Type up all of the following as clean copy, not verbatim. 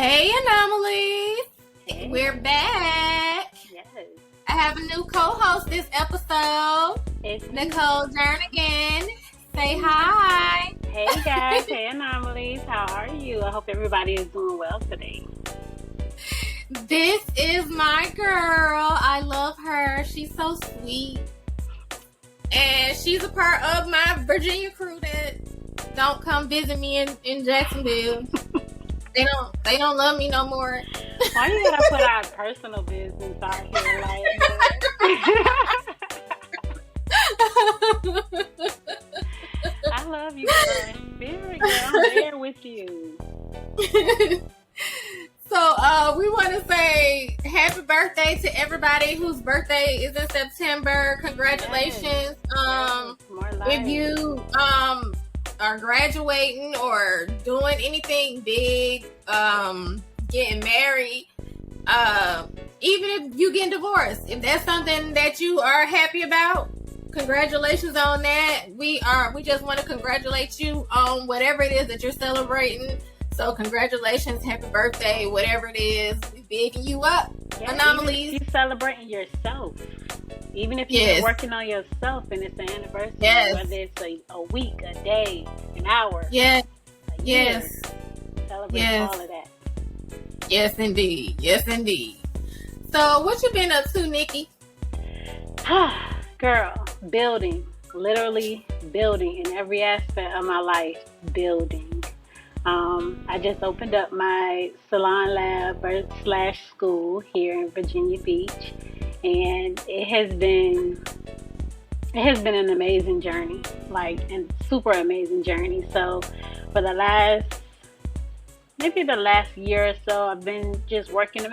Hey, Anomalous. Hey. We're back. Yes. I have a new co-host this episode. It's Nicole Jernigan. Say hi. Hey guys. Hey Anomalies. How are you? I hope everybody is doing well today. This is my girl. I love her. She's so sweet. And she's a part of my Virginia crew that don't come visit me in Jacksonville. They don't love me no more. Why you gotta put our personal business out here like that? I love you, girl. Spirit, girl. I'm there with you. So we want to say happy birthday to everybody whose birthday is in September. Congratulations. Yes. More life. If you are graduating or doing anything big, getting married, even if you getting divorced, if that's something that you are happy about, congratulations on that. We just want to congratulate you on whatever it is that you're celebrating. So congratulations, happy birthday, whatever it is. We bigging you up. Yeah, Anomalies. even if you're celebrating yourself. Even if you're working on yourself and it's an anniversary, whether it's a week, a day, an hour, a year, celebrate all of that. Yes, indeed. Yes, indeed. So, what you been up to, Nikki? Girl, building. Literally building in every aspect of my life. Building. I just opened up my Salon Lab / school here in Virginia Beach. And it has been an amazing journey, and super amazing journey. So for the last year or so, I've been just working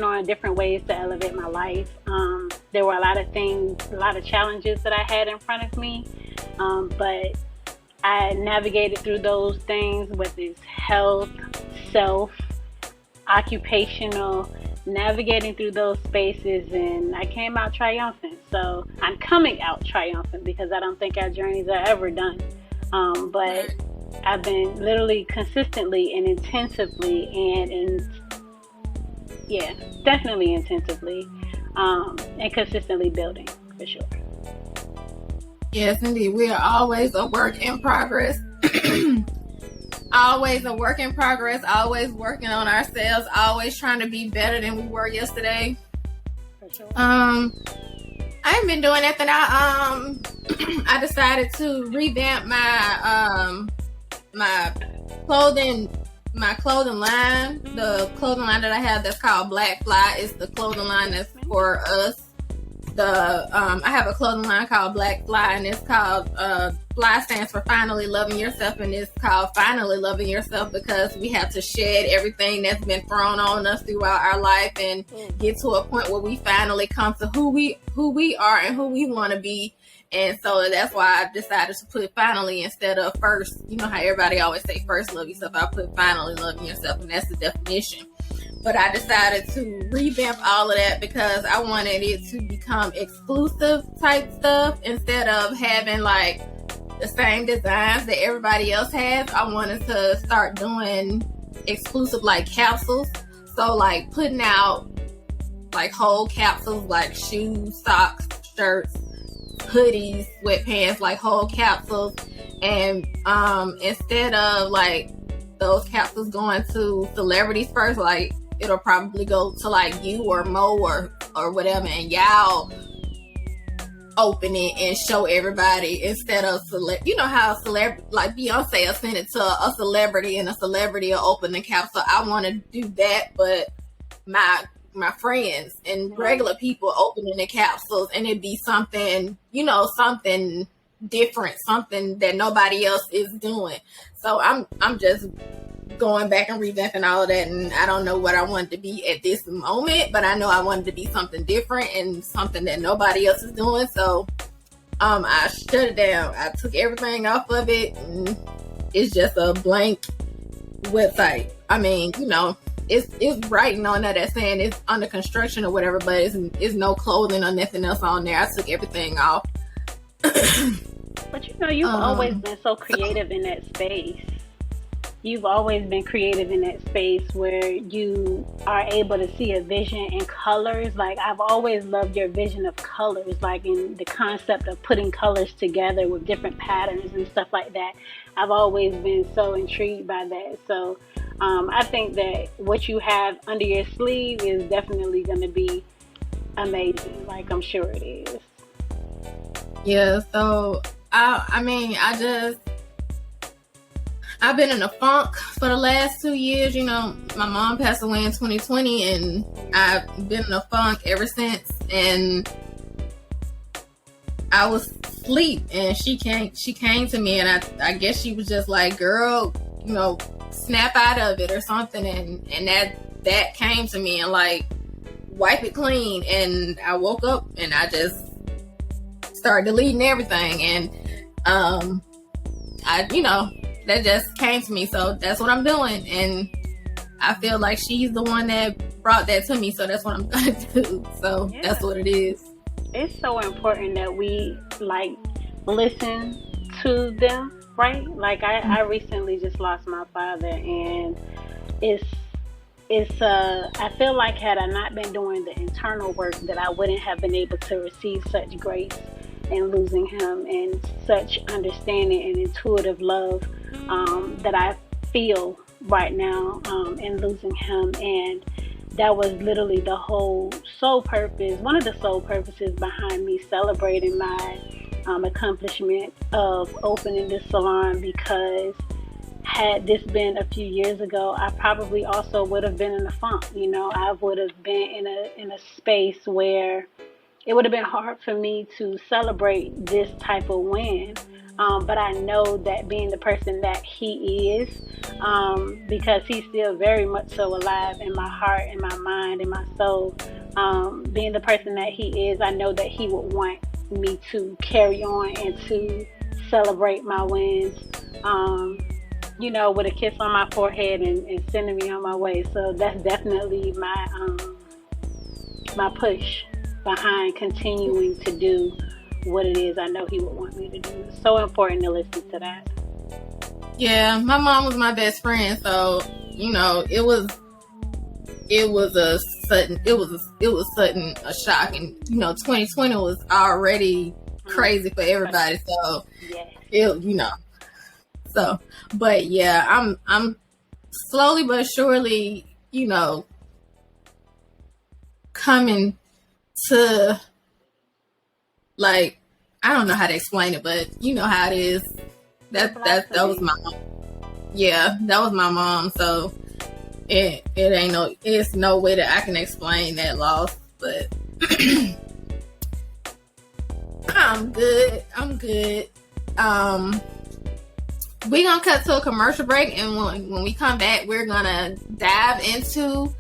on different ways to elevate my life. There were a lot of challenges that I had in front of me, but I navigated through those things, whether it's health, self, occupational, navigating through those spaces, and I came out triumphant. So I'm coming out triumphant because I don't think our journeys are ever done. But I've been literally consistently and intensively definitely intensively and consistently building, for sure. Yes, indeed. We are always a work in progress. Always a work in progress, always working on ourselves, always trying to be better than we were yesterday. For sure. I haven't been doing nothing. I decided to revamp my clothing line. The clothing line that I have that's called Black Fly is the clothing line that's for us. I have a clothing line called Black Fly, and it's called Fly stands for Finally Loving Yourself, and it's called Finally Loving Yourself because we have to shed everything that's been thrown on us throughout our life and get to a point where we finally come to who we are and who we want to be. And so that's why I decided to put finally instead of first. You know how everybody always say first love yourself. I put finally loving yourself, and that's the definition. But I decided to revamp all of that because I wanted it to become exclusive type stuff instead of having the same designs that everybody else has. I wanted to start doing exclusive capsules. So putting out whole capsules, shoes, socks, shirts, hoodies, sweatpants, whole capsules. And instead of those capsules going to celebrities first, it'll probably go to you or Mo or whatever, and y'all open it and show everybody instead of you know how celebrity Beyonce will send it to a celebrity and a celebrity will open the capsule. I want to do that, but my friends and regular people opening the capsules, and it'd be something different, something that nobody else is doing. So I'm just going back and revamping all of that, and I don't know what I wanted to be at this moment, but I know I wanted to be something different and something that nobody else is doing. So I shut it down. I took everything off of it, and it's just a blank website. I mean, it's writing on there that's saying it's under construction or whatever, but it's no clothing or nothing else on there. I took everything off. But you've always been so creative in that space. you've always been creative in that space where you are able to see a vision in colors. Like, I've always loved your vision of colors, like in the concept of putting colors together with different patterns and stuff like that. I've always been so intrigued by that. So I think that what you have under your sleeve is definitely going to be amazing. Like, I'm sure it is. Yeah, so I've been in a funk for the last 2 years. You know, my mom passed away in 2020, and I've been in a funk ever since. And I was asleep, and she came to me, and I guess she was just like, "Girl, you know, snap out of it or something." And that came to me and like, wipe it clean. And I woke up and I just started deleting everything, and that just came to me. So that's what I'm doing, and I feel like she's the one that brought that to me, so that's what I'm gonna do. So yeah. That's what it is. It's so important that we like listen to them, right? Like I recently just lost my father, and it's I feel like had I not been doing the internal work, that I wouldn't have been able to receive such grace in losing him, and such understanding and intuitive love that I feel right now in losing him. And that was literally the whole sole purpose, one of the sole purposes behind me celebrating my accomplishment of opening this salon, because had this been a few years ago, I probably also would have been in a funk. You know, I would have been in a space where it would have been hard for me to celebrate this type of win. But I know that being the person that he is, because he's still very much so alive in my heart, in my mind, in my soul, being the person that he is, I know that he would want me to carry on and to celebrate my wins, you know, with a kiss on my forehead and sending me on my way. So that's definitely my push behind continuing to do what it is I know he would want me to do. It's so important to listen to that. Yeah, my mom was my best friend, so you know, it was a sudden shock, and you know, 2020 was already crazy for everybody. So but yeah, I'm slowly but surely, you know, coming to, like, I don't know how to explain it, but you know how it is. That was my mom. Yeah, that was my mom. So it's no way that I can explain that loss, but I'm good. We're gonna cut to a commercial break, and when we come back, we're gonna dive into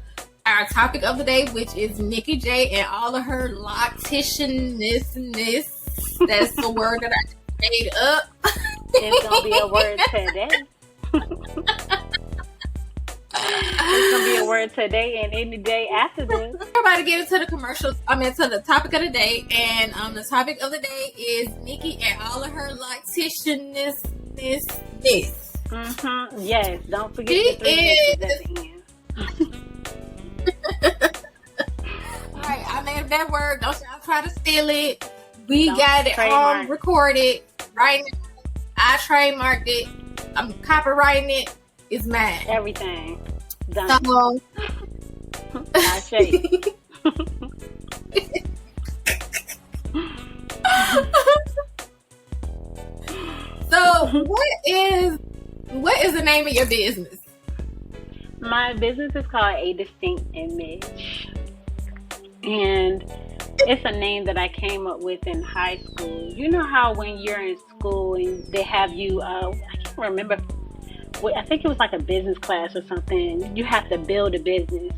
our topic of the day, which is Nikki J and all of her locticianness. That's the word that I made up. It's gonna be a word today. It's gonna be a word today and any day after this. We're about to get into the to the topic of the day, and the topic of the day is Nikki and all of her locticianness. Mm-hmm. Yes, don't forget the 3 S's at the end. Alright, I made that word. Don't y'all try to steal it. We Don't got it recorded right now. I trademarked it. I'm copywriting it. It's mine. Everything done. So, I shake. So what is the name of your business? My business is called A Distinct Image, and it's a name that I came up with in high school. You know how when you're in school and they have you, I can't remember, I think it was like a business class or something. You have to build a business,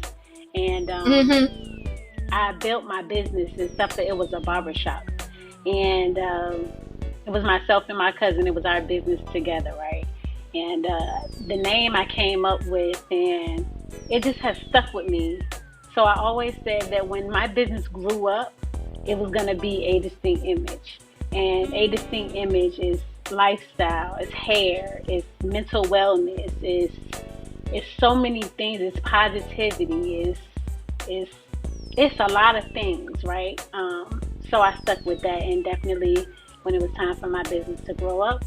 and I built my business, except that it was a barbershop, and it was myself and my cousin. It was our business together, right? And the name I came up with, and it just has stuck with me. So I always said that when my business grew up, it was going to be A Distinct Image. And A Distinct Image is lifestyle, it's hair, it's mental wellness, it's so many things, it's positivity, it's a lot of things, right? So I stuck with that, and definitely when it was time for my business to grow up,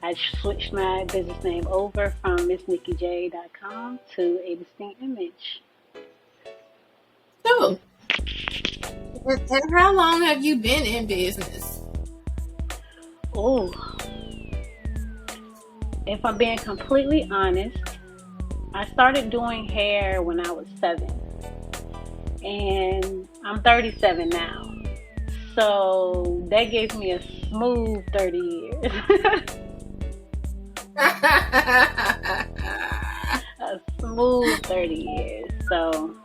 I switched my business name over from MissNikkiJ.com to A Distinct Image. So, and how long have you been in business? Oh, if I'm being completely honest, I started doing hair when I was 7, and I'm 37 now. So that gave me a smooth 30 years. A smooth 30 years. So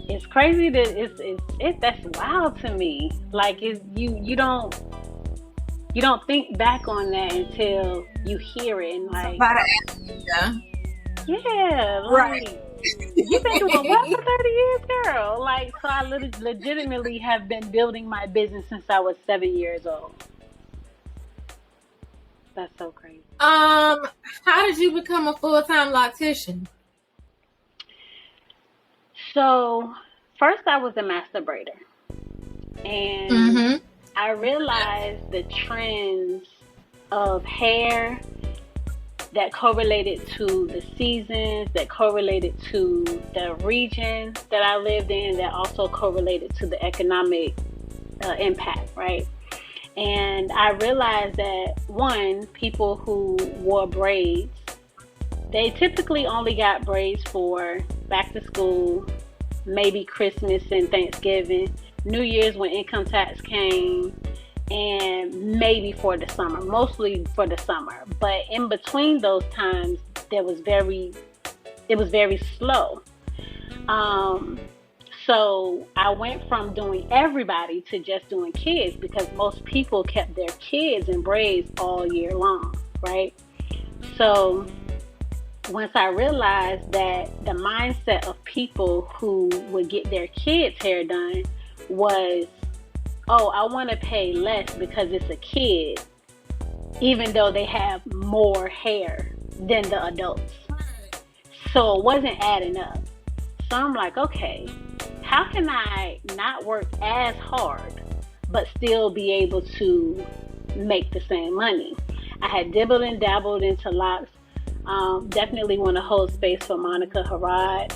it's crazy that that's wild to me. Like you don't think back on that until you hear it, and like, yeah, like, right. You've been doing what for 30 years, girl? Like, so I legitimately have been building my business since I was 7 years old. That's so crazy. How did you become a full-time loctician? So, first I was a master braider. And I realized the trends of hair that correlated to the seasons, that correlated to the region that I lived in, that also correlated to the economic impact, right? And I realized that, one, people who wore braids, they typically only got braids for back to school, maybe Christmas and Thanksgiving, New Year's when income tax came, and maybe for the summer, mostly for the summer. But in between those times, it was very slow. So I went from doing everybody to just doing kids, because most people kept their kids in braids all year long, right? So once I realized that the mindset of people who would get their kids' hair done was, oh, I want to pay less because it's a kid, even though they have more hair than the adults. So it wasn't adding up. So I'm like, okay, how can I not work as hard but still be able to make the same money? I had dibbled and dabbled into locks. Definitely want to hold space for Monica Harad.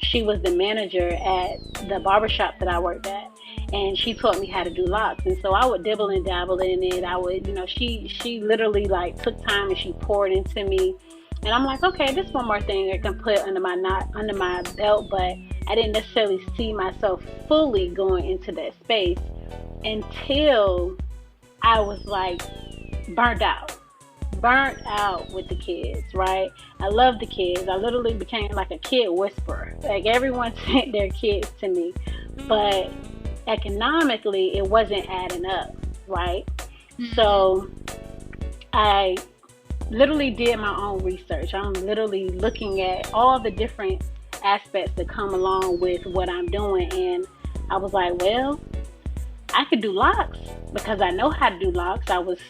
She was the manager at the barbershop that I worked at, and she taught me how to do locks. And so I would dibble and dabble in it. I would, she literally like took time and she poured into me. And I'm like, okay, this one more thing I can put under my belt, but I didn't necessarily see myself fully going into that space until I was like burnt out with the kids, right? I love the kids. I literally became like a kid whisperer. Like, everyone sent their kids to me, but economically it wasn't adding up, right? So I literally did my own research. I'm literally looking at all the different aspects that come along with what I'm doing, and I was like, well, I could do locks because I know how to do locks. I was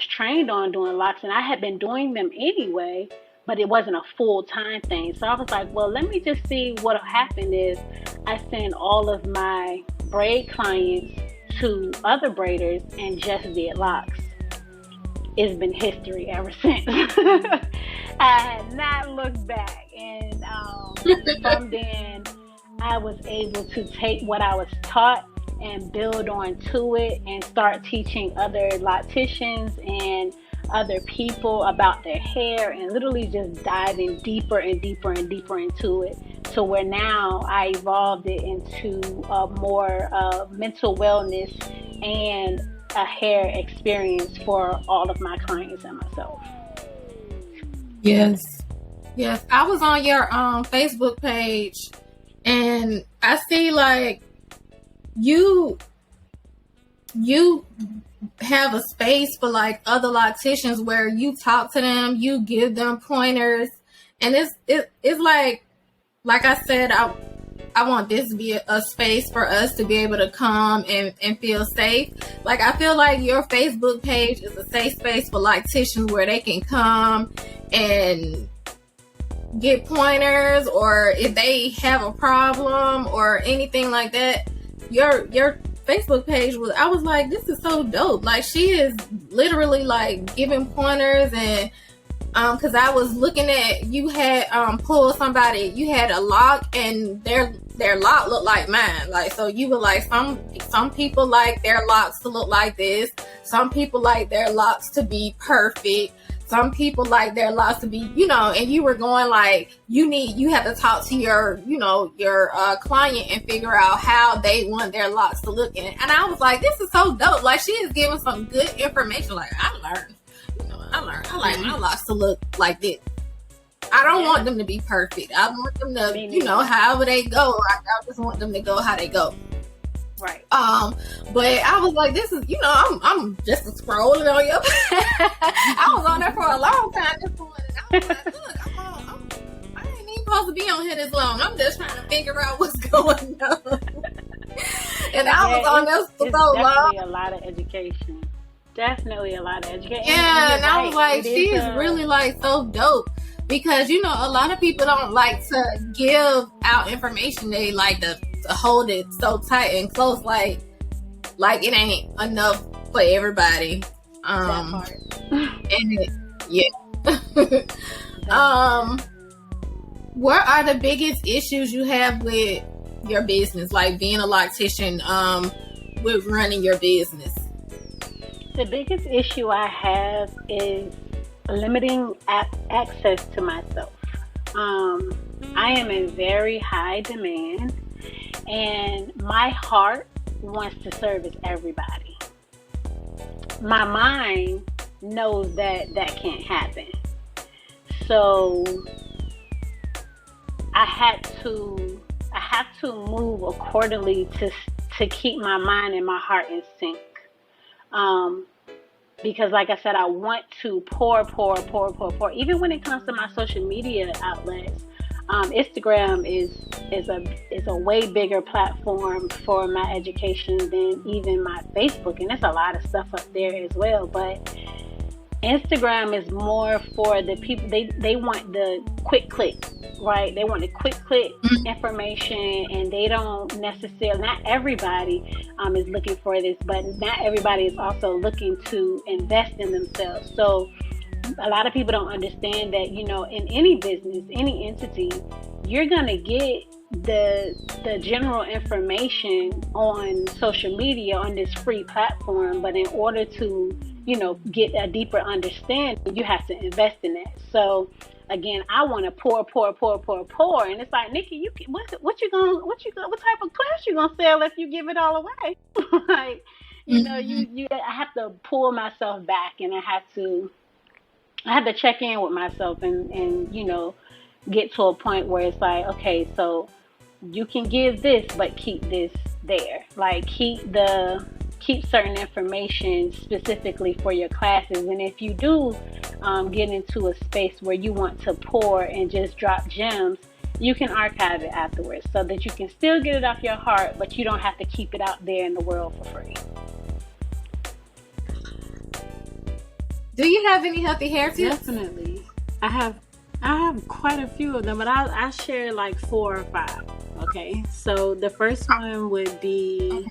trained on doing locks, and I had been doing them anyway, but it wasn't a full-time thing. So I was like, well, let me just see what'll happen is I send all of my braid clients to other braiders and just did locks. It's been history ever since. I had not looked back, and from then I was able to take what I was taught and build on to it and start teaching other locticians and other people about their hair, and literally just diving deeper and deeper and deeper into it, to where now I evolved it into a more mental wellness and a hair experience for all of my clients and myself. Yes. I was on your Facebook page, and I see like you have a space for like other locticians where you talk to them, you give them pointers, and it's like I said, I want this to be a space for us to be able to come and feel safe. Like, I feel like your Facebook page is a safe space for locticians where they can come and get pointers, or if they have a problem or anything like that. Your Facebook page was, I was like, this is so dope. Like, she is literally like giving pointers, and because I was looking at, you had pulled somebody, you had a lock, and their lock looked like mine. Like, so you were like, some people like their locks to look like this, some people like their locks to be perfect, some people like their locks to be, you know, and you were going like, you have to talk to your, you know, your client and figure out how they want their locks to look. And I was like, this is so dope. Like, she is giving some good information. Like, I learned. I like my locks to look like this. I don't want them to be perfect. I want them to, you know, however they go. I just want them to go how they go. Right. But I was like, this is, you know, I'm just scrolling on your I was on there for a long time this morning. I was like, look, I ain't even supposed to be on here this long. I'm just trying to figure out what's going on. And I was on there for so long. Definitely a lot of education. Definitely a lot of education. Yeah, and I was like, she is really like so dope, because, you know, a lot of people don't like to give out information. They like to hold it so tight and close, like it ain't enough for everybody. And what are the biggest issues you have with your business, like being a loctician, with running your business? The biggest issue I have is limiting access to myself. I am in very high demand, and my heart wants to service everybody. My mind knows that can't happen. So I have to move accordingly to keep my mind and my heart in sync. Because like I said, I want to pour. Even when it comes to my social media outlets, Instagram is a way bigger platform for my education than even my Facebook, and there's a lot of stuff up there as well. But Instagram is more for the people, they want the quick click, right? They want the quick click information, and they don't necessarily, not everybody is looking for this, but not everybody is also looking to invest in themselves. So a lot of people don't understand that, you know, in any business, any entity, you're going to get the general information on social media on this free platform, but in order to, you know, get a deeper understanding, you have to invest in it. So again, I want to pour, and it's like, Nikki, what type of class you gonna sell if you give it all away? Like, you know, I have to pull myself back, and I have to check in with myself, and you know, get to a point where it's like, okay, so you can give this, but keep this there. Like, keep certain information specifically for your classes. And if you do get into a space where you want to pour and just drop gems, you can archive it afterwards so that you can still get it off your heart, but you don't have to keep it out there in the world for free. Do you have any healthy hair tips? Definitely. I have quite a few of them, but I share like 4 or 5. Okay, so the first one would be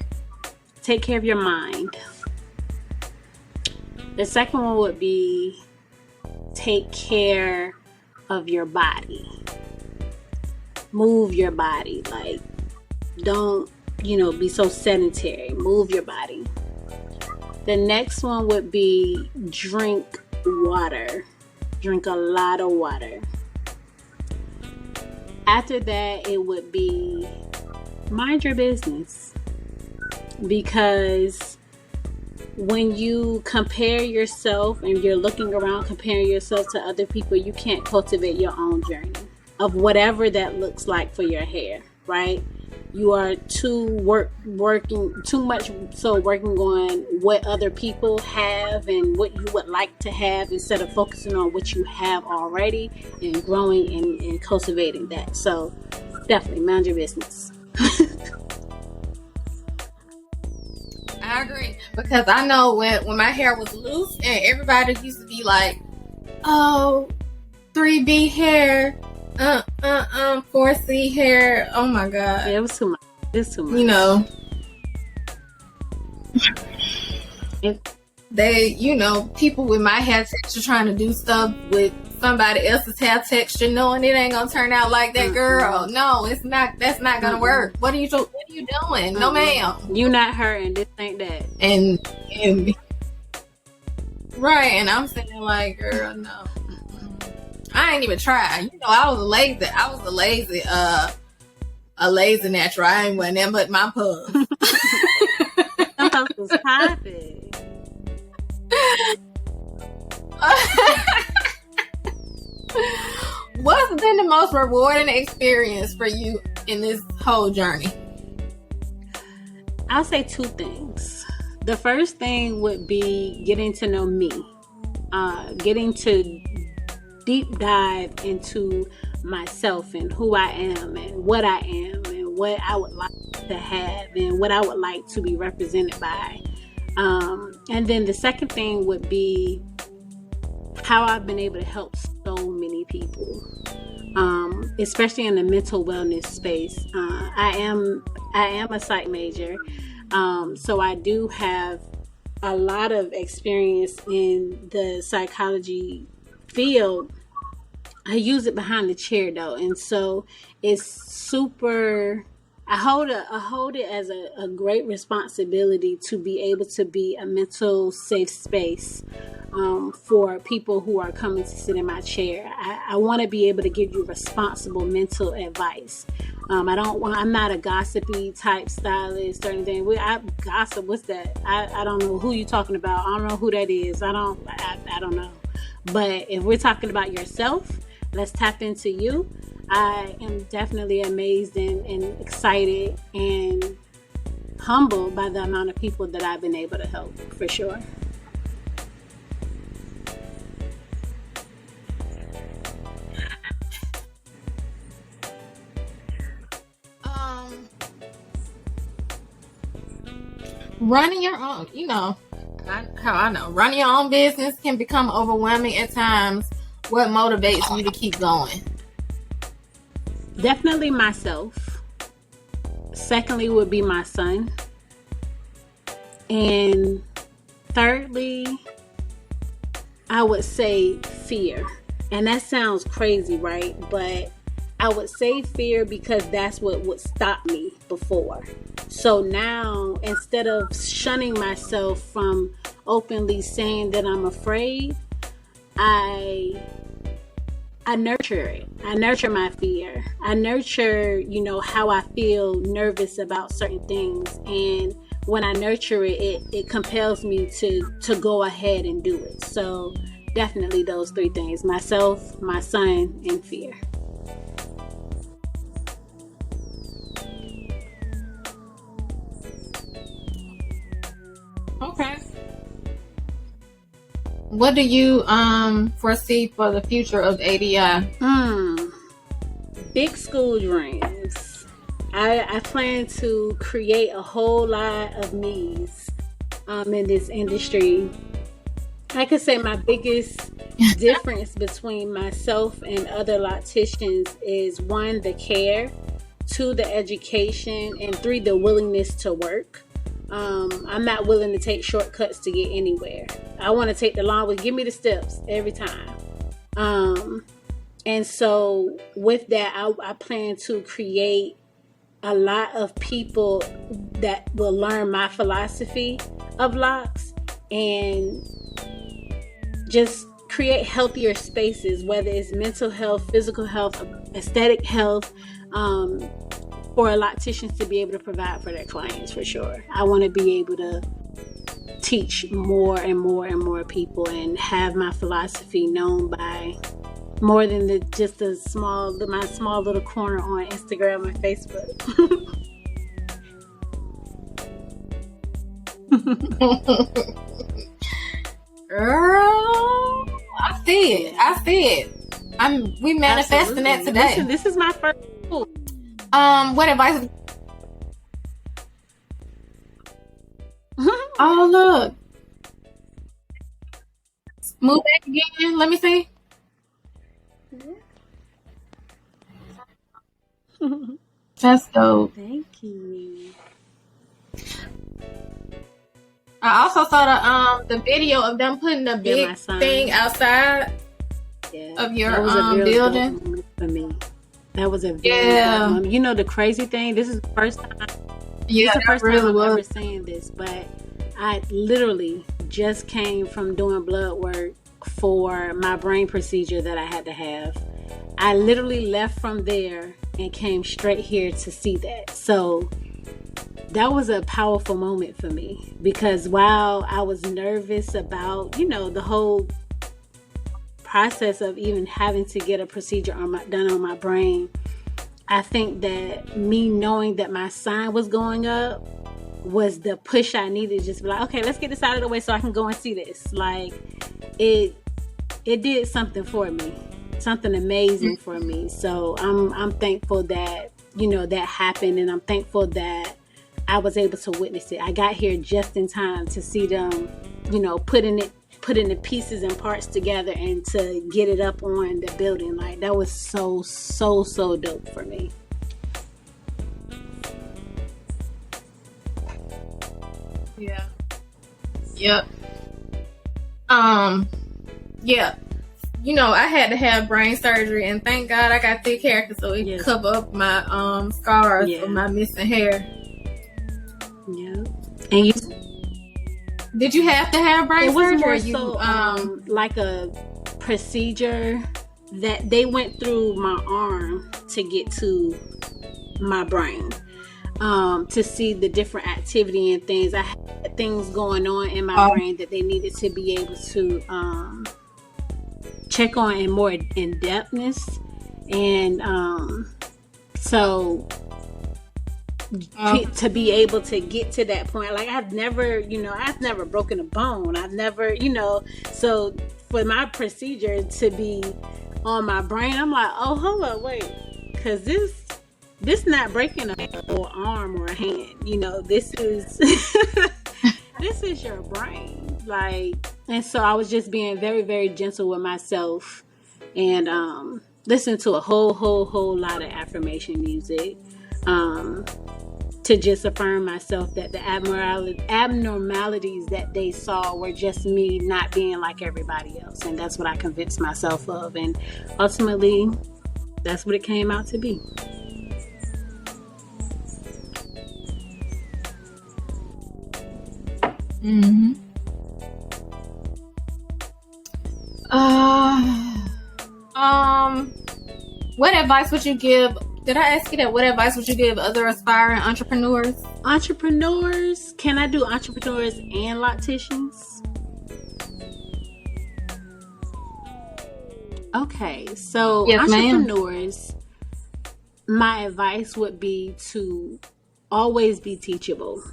take care of your mind. The second one would be take care of your body. Move your body. Like, don't, you know, be so sedentary. Move your body. The next one would be drink water. Drink a lot of water. After that, it would be mind your business. Because when you compare yourself and you're looking around comparing yourself to other people, you can't cultivate your own journey of whatever that looks like for your hair, right? You are working on what other people have and what you would like to have, instead of focusing on what you have already and growing and cultivating that. So definitely mind your business. I agree, because I know when my hair was loose and everybody used to be like, oh, 3B hair, 4C hair. Oh my God. Yeah, it was too much. It's too much. You know, It, they, you know, people with my hair texture trying to do stuff with somebody else's hair texture, knowing it ain't gonna turn out like that. Girl, no, it's not. That's not gonna work. What are you doing? No, ma'am. You not her, and this ain't that. And right, and I'm saying like, girl, no. I ain't even try. You know, I was a lazy natural. I ain't wearing nothing but my puff. Some folks was popping. What's been the most rewarding experience for you in this whole journey? I'll say two things. The first thing would be getting to know me, getting to deep dive into myself and who I am and what I am and what I would like to have and what I would like to be represented by. And then the second thing would be how I've been able to help so many people, especially in the mental wellness space. I am a psych major, so I do have a lot of experience in the psychology field. I use it behind the chair though, and so it's super. I hold it as a great responsibility to be able to be a mental safe space for people who are coming to sit in my chair. I want to be able to give you responsible mental advice. I'm not a gossipy type stylist or anything. I gossip. What's that? I don't know who you're talking about. I don't know who that is. I don't know. But if we're talking about yourself, let's tap into you. I am definitely amazed and excited and humbled by the amount of people that I've been able to help, for sure. Running your own, running your own business can become overwhelming at times. What motivates you to keep going? Definitely myself. Secondly would be my son. And thirdly, I would say fear. And that sounds crazy, right? But I would say fear because that's what would stop me before. So now, instead of shunning myself from openly saying that I'm afraid, I nurture it. I nurture my fear. I nurture, how I feel nervous about certain things. And when I nurture it, it compels me to go ahead and do it. So definitely those three things: myself, my son, and fear. Okay. What do you foresee for the future of ADI? Big school dreams. I plan to create a whole lot of me's in this industry. I could say my biggest difference between myself and other locticians is 1, the care, 2, the education, and 3, the willingness to work. I'm not willing to take shortcuts to get anywhere. I want to take the long way. Give me the steps every time. And so with that, I plan to create a lot of people that will learn my philosophy of locks and just create healthier spaces, whether it's mental health, physical health, aesthetic health, for locticians to be able to provide for their clients, for sure. I want to be able to teach more and more and more people and have my philosophy known by more than my small little corner on Instagram and Facebook. Girl, I see it. We manifesting that today. Listen, this is my first school. What advice? Oh, look. Move back again. Let me see. That's dope. Thank you. I also saw the video of them putting the big thing outside of your that was a real building. dope moment for me. That was a very dope moment. You know the crazy thing? This is the first time. Yeah, this is the first really time I'm ever saying this, but I literally just came from doing blood work for my brain procedure that I had to have. I literally left from there and came straight here to see that. So that was a powerful moment for me, because while I was nervous about, you know, the whole process of even having to get a procedure done on my brain, I think that me knowing that my sign was going up was the push I needed. Just be like, okay, let's get this out of the way so I can go and see this. Like, it did something for me, something amazing for me. So I'm thankful that, you know, that happened, and I'm thankful that I was able to witness it. I got here just in time to see them, you know, putting the pieces and parts together and to get it up on the building. Like, that was so dope for me. Yeah. Yep. Yeah. You know, I had to have brain surgery, and thank God I got thick hair so it could cover up my scars of my missing hair. Yeah. And you did you have to have brain surgery? It was more so like a procedure that they went through my arm to get to my brain, to see the different activity and things. I had things going on in my brain that they needed to be able to check on in more in-depthness. And so to be able to get to that point, like I've never broken a bone. I've never, so for my procedure to be on my brain, I'm like, oh, hold up, wait, because this not breaking a whole arm or a hand, this is this is your brain. Like, and so I was just being very, very gentle with myself, and listening to a whole lot of affirmation music, to just affirm myself that the abnormalities that they saw were just me not being like everybody else. And that's what I convinced myself of. And ultimately, that's what it came out to be. Mm-hmm. What advice would you give? Did I ask you that? What advice would you give other aspiring entrepreneurs? Entrepreneurs? Can I do entrepreneurs and locticians? Okay, so yes, entrepreneurs, my advice would be to always be teachable.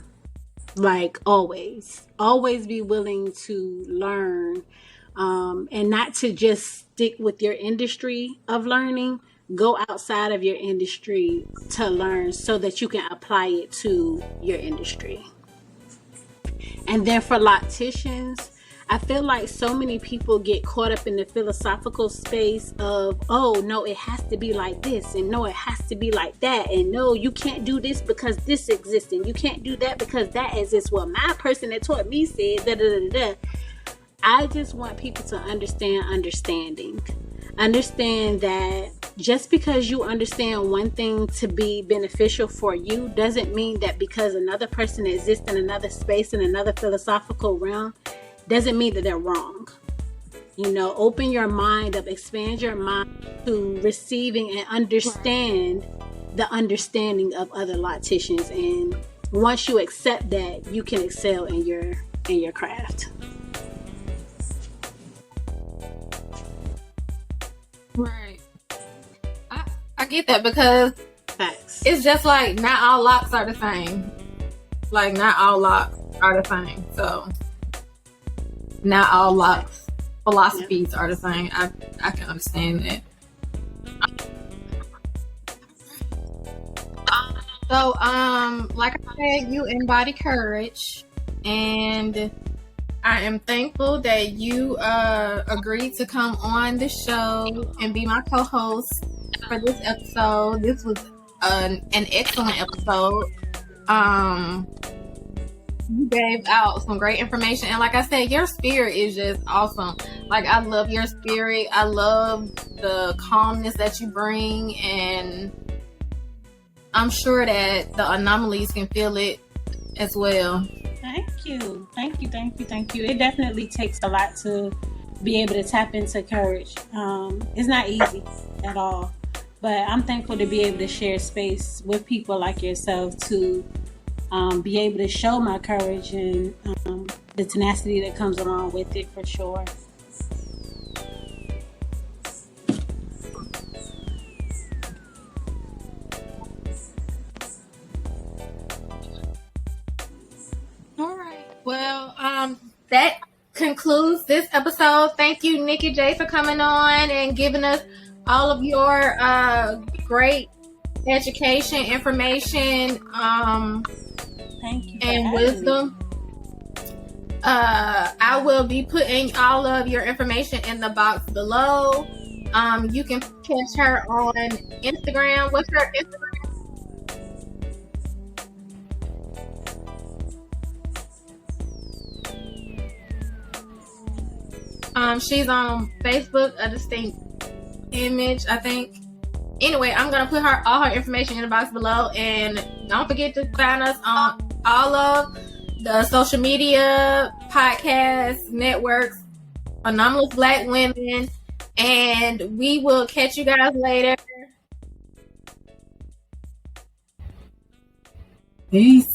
Like, always be willing to learn, and not to just stick with your industry of learning. Go outside of your industry to learn so that you can apply it to your industry. And then for locticians, I feel like so many people get caught up in the philosophical space of, oh, no, it has to be like this, and no, it has to be like that, and no, you can't do this because this exists, and you can't do that because that exists. Well, my person that taught me said da da da da. I just want people to understand that just because you understand one thing to be beneficial for you doesn't mean that because another person exists in another space, in another philosophical realm, doesn't mean that they're wrong. Open your mind up, expand your mind to receiving and understand the understanding of other locticians. And once you accept that, you can excel in your craft. Right. I get that, because facts. It's just like not all locks are the same. Like, not all locks are the same. So not all locks philosophies are the same. I can understand that. So, like I said, you embody courage, and I am thankful that you agreed to come on the show and be my co-host for this episode. This was an excellent episode. You gave out some great information, and like I said, your spirit is just awesome. Like, I love your spirit. I love the calmness that you bring, and I'm sure that the Anomalies can feel it as well. Thank you. It definitely takes a lot to be able to tap into courage. It's not easy at all, but I'm thankful to be able to share space with people like yourself to be able to show my courage and the tenacity that comes along with it, for sure. All right. Well, that concludes this episode. Thank you, Nikki J, for coming on and giving us all of your great education, information, Thank you and wisdom. I will be putting all of your information in the box below. You can catch her on Instagram. What's her Instagram? She's on Facebook, A Distinct Image, I think. Anyway, I'm gonna put all her information in the box below, and don't forget to find us on all of the social media, podcast networks, Anomalous Black Women, and we will catch you guys later. Peace.